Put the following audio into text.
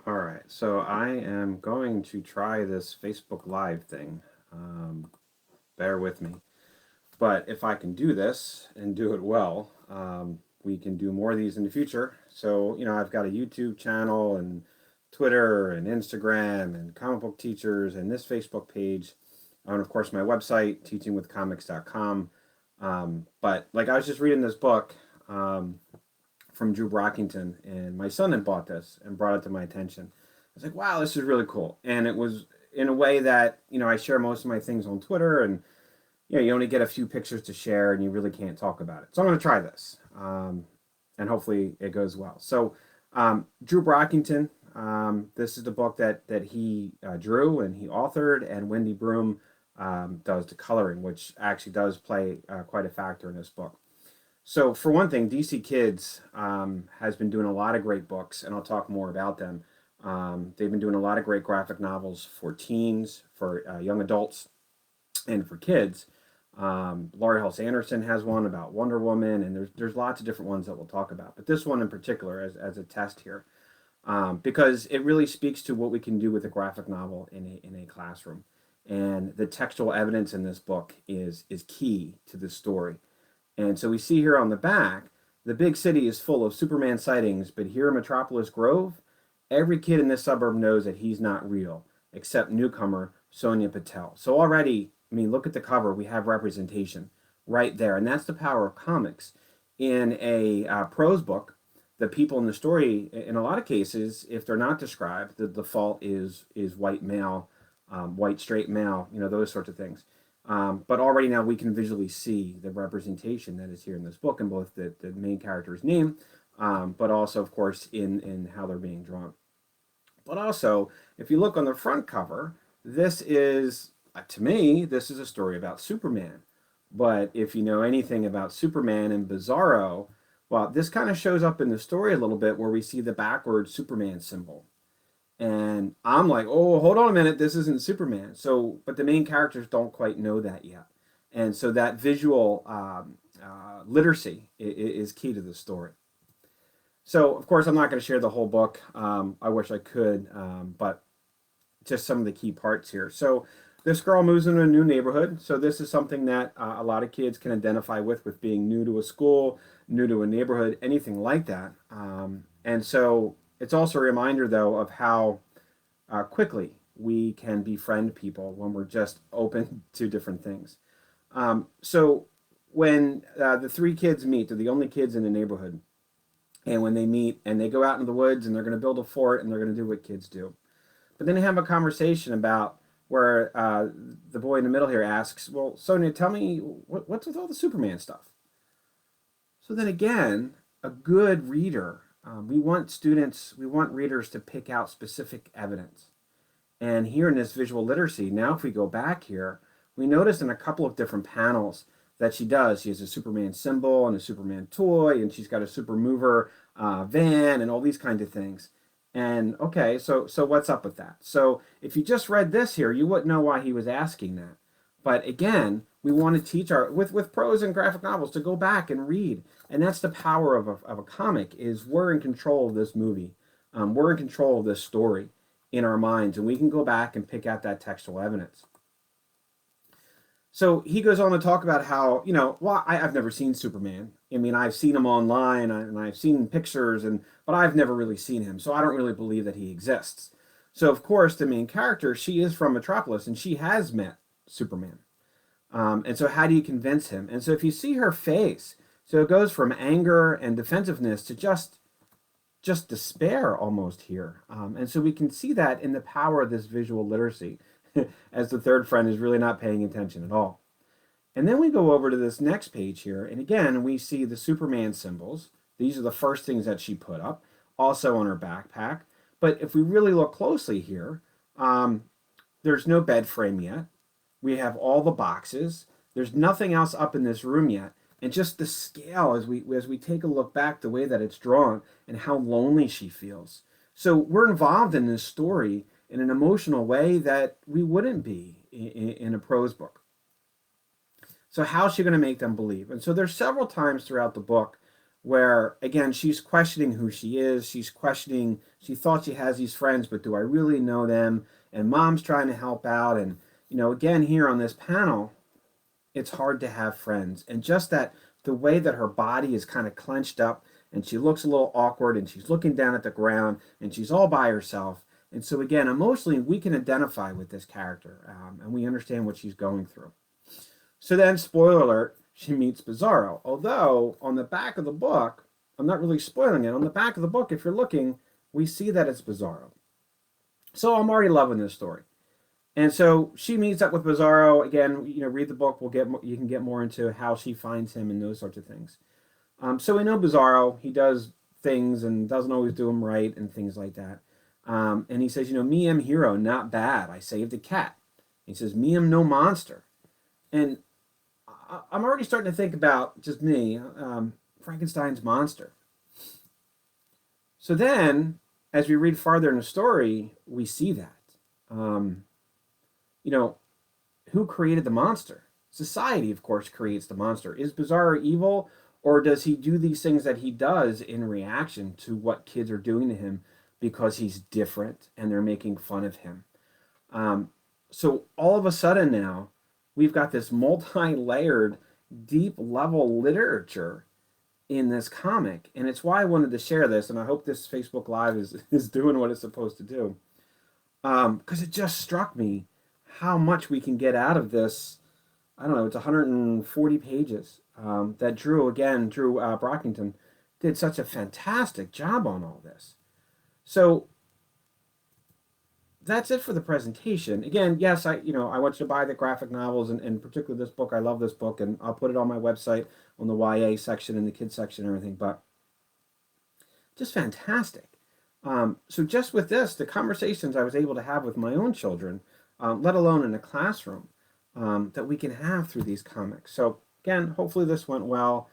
All right, so I am going to try this Facebook Live thing. Um, Bear with me. But if I can do this and do it well, we can do more of these in the future. So, I've got a YouTube channel and Twitter and Instagram and comic book teachers and this Facebook page. And of course, my website, teachingwithcomics.com. But like I was just reading this book from Drew Brockington, and my son had bought this and brought it to my attention. I was like, wow, this is really cool. And it was in a way that, I share most of my things on Twitter, and you only get a few pictures to share and you really can't talk about it. So I'm going to try this, and hopefully it goes well. So Drew Brockington, this is the book that he drew and he authored, and Wendy Broome does the coloring, which actually does play quite a factor in this book. So for one thing, DC Kids has been doing a lot of great books, and I'll talk more about them. They've been doing a lot of great graphic novels for teens, for young adults, and for kids. Laurie Halse Anderson has one about Wonder Woman, and there's lots of different ones that we'll talk about. But this one in particular, as a test here, because it really speaks to what we can do with a graphic novel in a classroom, and the textual evidence in this book is key to the story. And so we see here on the back, the big city is full of Superman sightings, but here in Metropolis Grove, every kid in this suburb knows that he's not real, except newcomer Sonia Patel. So already, I mean, look at the cover. We have representation right there. And that's the power of comics. In a prose book, the people in the story, in a lot of cases, if they're not described, the default is white male, white straight male, those sorts of things. But already now we can visually see the representation that is here in this book in both the main character's name, but also, of course, in how they're being drawn. But also, if you look on the front cover, this is, to me, this is a story about Superman. But if you know anything about Superman and Bizarro, well, this kind of shows up in the story a little bit where we see the backward Superman symbol. And I'm like, oh, hold on a minute, this isn't Superman. So, but the main characters don't quite know that yet. And so that visual literacy is key to the story. So, of course, I'm not going to share the whole book. I wish I could, but just some of the key parts here. So, this girl moves into a new neighborhood. So, this is something that a lot of kids can identify with being new to a school, new to a neighborhood, anything like that. And so, it's also a reminder, though, of how quickly we can befriend people when we're just open to different things. So, when the three kids meet, they're the only kids in the neighborhood. And when they meet and they go out into the woods and they're going to build a fort and they're going to do what kids do. But then they have a conversation about where the boy in the middle here asks, well, Sonia, tell me, what's with all the Superman stuff? So then again, a good reader, we want readers to pick out specific evidence. And here in this visual literacy, now if we go back here, we notice in a couple of different panels that she does. She has a Superman symbol and a Superman toy, and she's got a super mover van and all these kinds of things. And okay, so what's up with that? So if you just read this here, you wouldn't know why he was asking that. But again, we want to teach our with prose and graphic novels to go back and read, and that's the power of a comic. Is we're in control of this movie, we're in control of this story in our minds, and we can go back and pick out that textual evidence. So he goes on to talk about how, well, I've never seen Superman. I mean, I've seen him online and I've seen pictures, but I've never really seen him. So I don't really believe that he exists. So, of course, the main character, she is from Metropolis and she has met Superman. And so how do you convince him? And so if you see her face, so it goes from anger and defensiveness to just despair almost here. And so we can see that in the power of this visual literacy. As the third friend is really not paying attention at all. And then we go over to this next page here, and again, we see the Superman symbols. These are the first things that she put up, also on her backpack. But if we really look closely here, there's no bed frame yet. We have all the boxes. There's nothing else up in this room yet. And just the scale as we take a look back, the way that it's drawn and how lonely she feels. So we're involved in this story in an emotional way that we wouldn't be in a prose book. So how's she going to make them believe? And so there's several times throughout the book where again she's questioning who she is. She's questioning, she thought she has these friends, but do I really know them? And mom's trying to help out. And again, here on this panel, it's hard to have friends. And just that, the way that her body is kind of clenched up and she looks a little awkward and she's looking down at the ground and she's all by herself. And so again, emotionally, we can identify with this character, and we understand what she's going through. So then, spoiler alert, she meets Bizarro. Although on the back of the book, I'm not really spoiling it. On the back of the book, if you're looking, we see that it's Bizarro. So I'm already loving this story. And so she meets up with Bizarro. Again, read the book. You can get more into how she finds him and those sorts of things. So we know Bizarro. He does things and doesn't always do them right and things like that. And he says, me am hero, not bad. I saved a cat. He says, me am no monster. And I'm already starting to think about just me, Frankenstein's monster. So then, as we read farther in the story, we see that. Who created the monster? Society, of course, creates the monster. Is Bizarro evil, or does he do these things that he does in reaction to what kids are doing to him because he's different and they're making fun of him? So all of a sudden now, we've got this multi-layered, deep-level literature in this comic, and it's why I wanted to share this, and I hope this Facebook Live is doing what it's supposed to do, because it just struck me how much we can get out of this. I don't know, it's 140 pages that Drew Brockington did such a fantastic job on all this. So that's it for the presentation. Again, yes, I want you to buy the graphic novels, and particularly this book. I love this book, and I'll put it on my website on the YA section and the kids section and everything, but just fantastic. So just with this, the conversations I was able to have with my own children, let alone in a classroom, that we can have through these comics. So again, hopefully this went well.